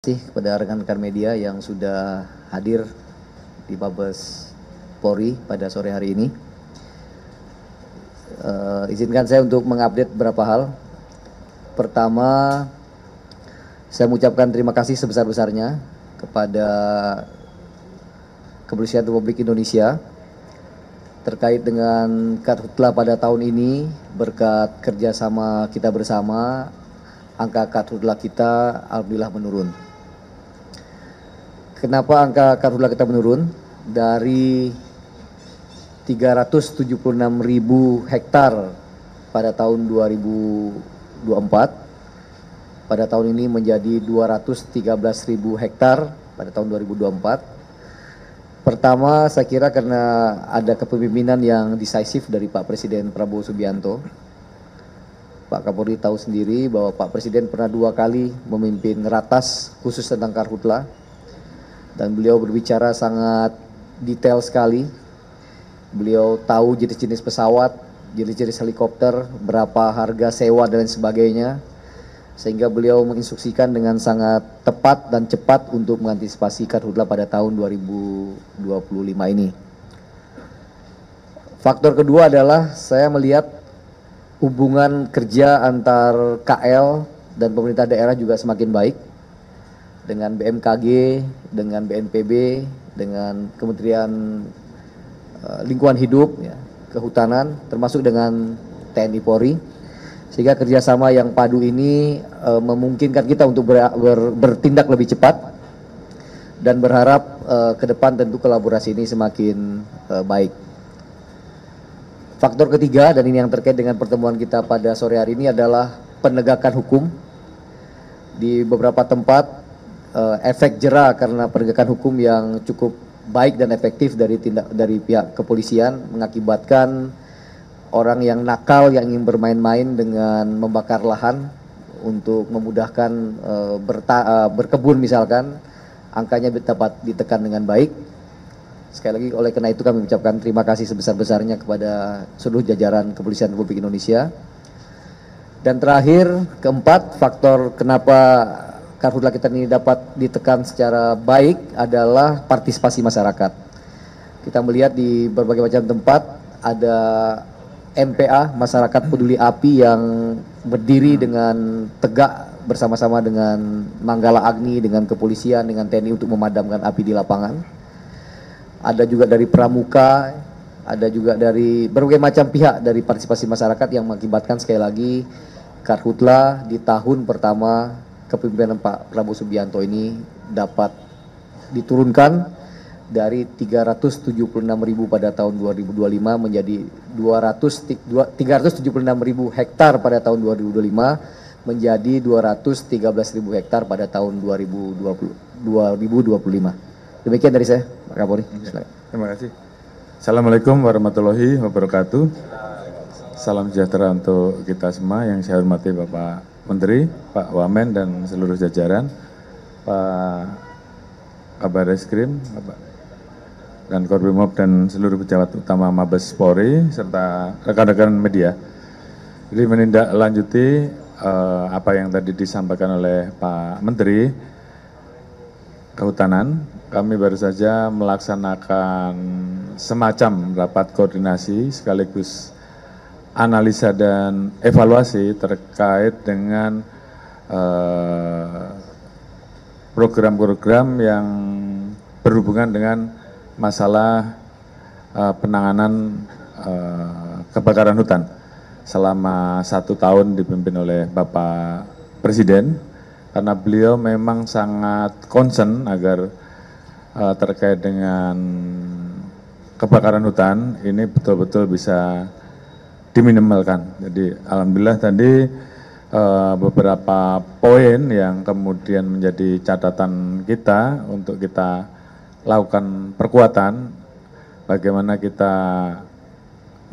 kasih kepada rekan-rekan media yang sudah hadir di Mabes Polri pada sore hari ini. Izinkan saya untuk mengupdate beberapa hal. Pertama, saya mengucapkan terima kasih sebesar-besarnya kepada Kepolisian Republik Indonesia terkait dengan Karhutla pada tahun ini. Berkat kerjasama kita bersama, angka Karhutla kita alhamdulillah menurun. Kenapa angka Karhutla kita menurun? Dari 376.000 hektar pada tahun 2024, pada tahun ini menjadi 213.000 hektar pada tahun 2024. Pertama, saya kira karena ada kepemimpinan yang decisif dari Pak Presiden Prabowo Subianto. Pak Kapolri tahu sendiri bahwa Pak Presiden pernah 2 kali memimpin ratas khusus tentang Karhutla, dan beliau berbicara sangat detail sekali. Beliau tahu jenis-jenis pesawat, jenis-jenis helikopter, berapa harga sewa dan lain sebagainya, sehingga beliau menginstruksikan dengan sangat tepat dan cepat untuk mengantisipasi Karhutla pada tahun 2025 ini. Faktor kedua adalah saya melihat hubungan kerja antar KL dan pemerintah daerah juga semakin baik dengan BMKG, dengan BNPB, dengan Kementerian Lingkungan Hidup, ya, Kehutanan, termasuk dengan TNI Polri, sehingga kerjasama yang padu ini memungkinkan kita untuk bertindak lebih cepat, dan berharap ke depan tentu kolaborasi ini semakin baik. Faktor ketiga, dan ini yang terkait dengan pertemuan kita pada sore hari ini, adalah penegakan hukum. Di beberapa tempat efek jera karena penegakan hukum yang cukup baik dan efektif dari pihak kepolisian mengakibatkan orang yang nakal yang ingin bermain-main dengan membakar lahan untuk memudahkan berkebun misalkan, angkanya dapat ditekan dengan baik. Sekali lagi, oleh karena itu kami mengucapkan terima kasih sebesar-besarnya kepada seluruh jajaran Kepolisian Republik Indonesia. Dan terakhir, keempat, faktor kenapa Karhutla kita ini dapat ditekan secara baik adalah partisipasi masyarakat. Kita melihat di berbagai macam tempat ada MPA, Masyarakat Peduli Api, yang berdiri dengan tegak bersama-sama dengan Manggala Agni, dengan kepolisian, dengan TNI untuk memadamkan api di lapangan. Ada juga dari Pramuka, ada juga dari berbagai macam pihak dari partisipasi masyarakat yang mengakibatkan sekali lagi Karhutla di tahun pertama kepemimpinan Pak Prabowo Subianto ini dapat diturunkan dari 376.000 pada tahun 2025 menjadi 376.000 hektar pada tahun 2025 menjadi 213.000 hektar pada tahun 2025. Demikian dari saya, Pak Kapolri. Terima kasih. Assalamualaikum warahmatullahi wabarakatuh. Salam sejahtera untuk kita semua yang saya hormati Bapak Menteri, Pak Wamen, dan seluruh jajaran, Pak Kabar Reskrim, Bapak dan Korbimob, dan seluruh pejabat utama Mabes Polri, serta rekan-rekan media. Jadi menindaklanjuti apa yang tadi disampaikan oleh Pak Menteri Kehutanan, kami baru saja melaksanakan semacam rapat koordinasi sekaligus analisa dan evaluasi terkait dengan program-program yang berhubungan dengan masalah penanganan kebakaran hutan selama 1 tahun dipimpin oleh Bapak Presiden, karena beliau memang sangat concern agar terkait dengan kebakaran hutan ini betul-betul bisa diminimalkan. Jadi alhamdulillah tadi beberapa poin yang kemudian menjadi catatan kita untuk kita lakukan perkuatan, bagaimana kita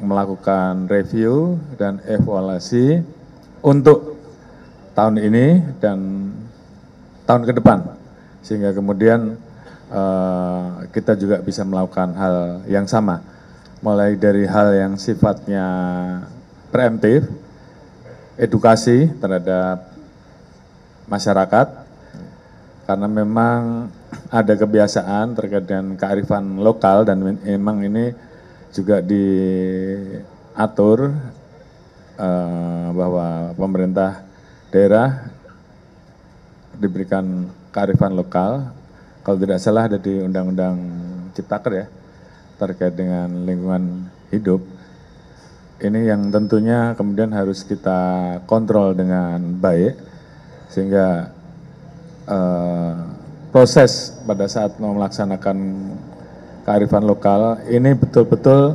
melakukan review dan evaluasi untuk tahun ini dan tahun ke depan, sehingga kemudian kita juga bisa melakukan hal yang sama, mulai dari hal yang sifatnya preemptif, edukasi terhadap masyarakat, karena memang ada kebiasaan terkait dengan kearifan lokal dan memang ini juga diatur bahwa pemerintah daerah diberikan kearifan lokal. Kalau tidak salah ada di Undang-Undang Ciptaker ya, terkait dengan lingkungan hidup. Ini yang tentunya kemudian harus kita kontrol dengan baik, sehingga proses pada saat mau melaksanakan kearifan lokal ini betul-betul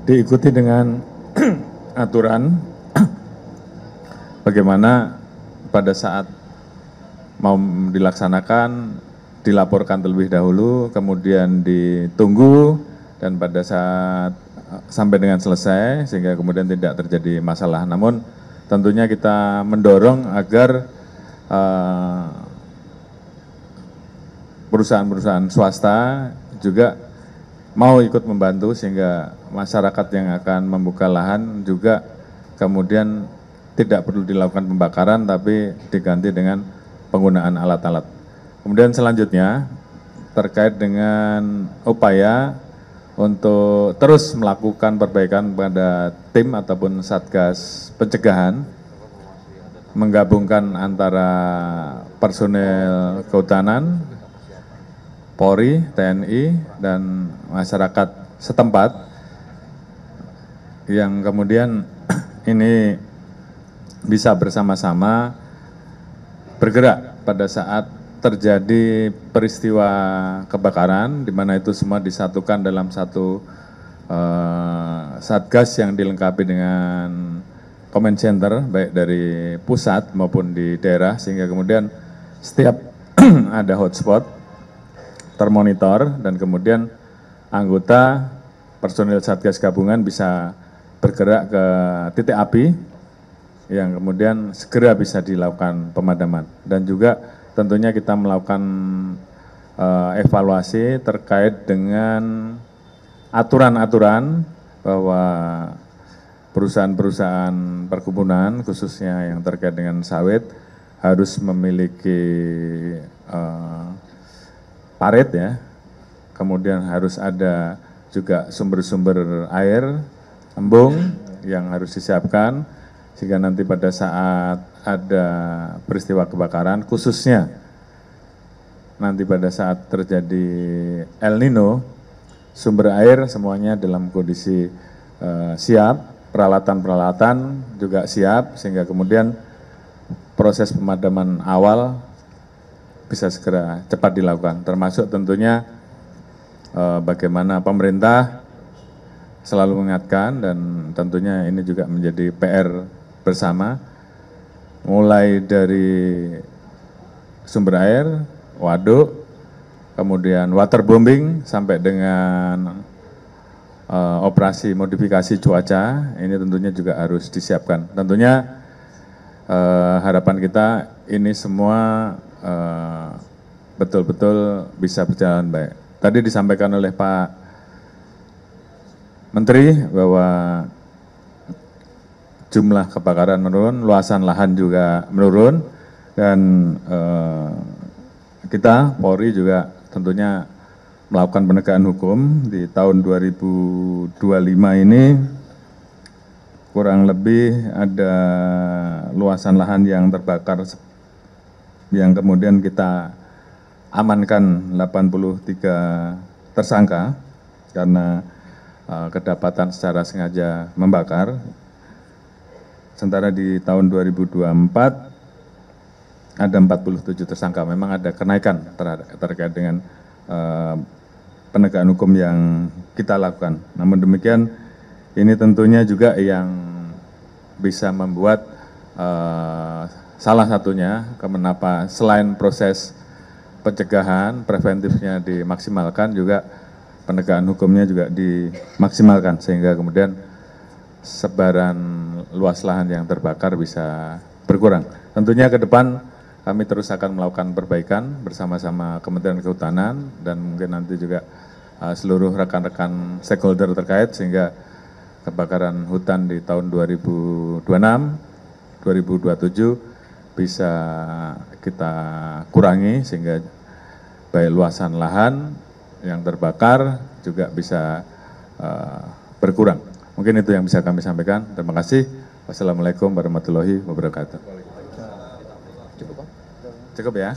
diikuti dengan aturan bagaimana pada saat mau dilaksanakan dilaporkan terlebih dahulu, kemudian ditunggu, dan pada saat sampai dengan selesai sehingga kemudian tidak terjadi masalah. Namun tentunya kita mendorong agar perusahaan-perusahaan swasta juga mau ikut membantu sehingga masyarakat yang akan membuka lahan juga kemudian tidak perlu dilakukan pembakaran tapi diganti dengan penggunaan alat-alat. Kemudian selanjutnya terkait dengan upaya untuk terus melakukan perbaikan pada tim ataupun satgas pencegahan, menggabungkan antara personel kehutanan, Polri, TNI, dan masyarakat setempat yang kemudian ini bisa bersama-sama bergerak pada saat terjadi peristiwa kebakaran, di mana itu semua disatukan dalam satu satgas yang dilengkapi dengan command center, baik dari pusat maupun di daerah, sehingga kemudian setiap ada hotspot, termonitor, dan kemudian anggota personil satgas gabungan bisa bergerak ke titik api, yang kemudian segera bisa dilakukan pemadaman. Dan juga tentunya kita melakukan evaluasi terkait dengan aturan-aturan bahwa perusahaan-perusahaan perkebunan khususnya yang terkait dengan sawit harus memiliki parit ya, kemudian harus ada juga sumber-sumber air, embung yang harus disiapkan, sehingga nanti pada saat ada peristiwa kebakaran, khususnya nanti pada saat terjadi El Nino, sumber air semuanya dalam kondisi siap, peralatan-peralatan juga siap, sehingga kemudian proses pemadaman awal bisa segera cepat dilakukan, termasuk tentunya bagaimana pemerintah selalu mengingatkan, dan tentunya ini juga menjadi PR bersama, mulai dari sumber air, waduk, kemudian waterbombing, sampai dengan operasi modifikasi cuaca, ini tentunya juga harus disiapkan. Tentunya harapan kita ini semua betul-betul bisa berjalan baik. Tadi disampaikan oleh Pak Menteri bahwa jumlah kebakaran menurun, luasan lahan juga menurun, dan kita Polri juga tentunya melakukan penegakan hukum. Di tahun 2025 ini kurang lebih ada luasan lahan yang terbakar yang kemudian kita amankan 83 tersangka karena kedapatan secara sengaja membakar. Sementara di tahun 2024 ada 47 tersangka. Memang ada kenaikan terkait dengan penegakan hukum yang kita lakukan. Namun demikian, ini tentunya juga yang bisa membuat salah satunya kenapa selain proses pencegahan, preventifnya dimaksimalkan, juga penegakan hukumnya juga dimaksimalkan, sehingga kemudian sebaran luas lahan yang terbakar bisa berkurang. Tentunya ke depan kami terus akan melakukan perbaikan bersama-sama Kementerian Kehutanan dan mungkin nanti juga seluruh rekan-rekan stakeholder terkait, sehingga kebakaran hutan di tahun 2026, 2027 bisa kita kurangi sehingga baik luasan lahan yang terbakar juga bisa berkurang. Mungkin itu yang bisa kami sampaikan. Terima kasih. Wassalamualaikum warahmatullahi wabarakatuh. Cukup, Pak? Cukup ya?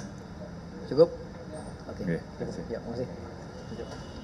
Cukup? Oke. Oke, terima kasih. Ya, makasih.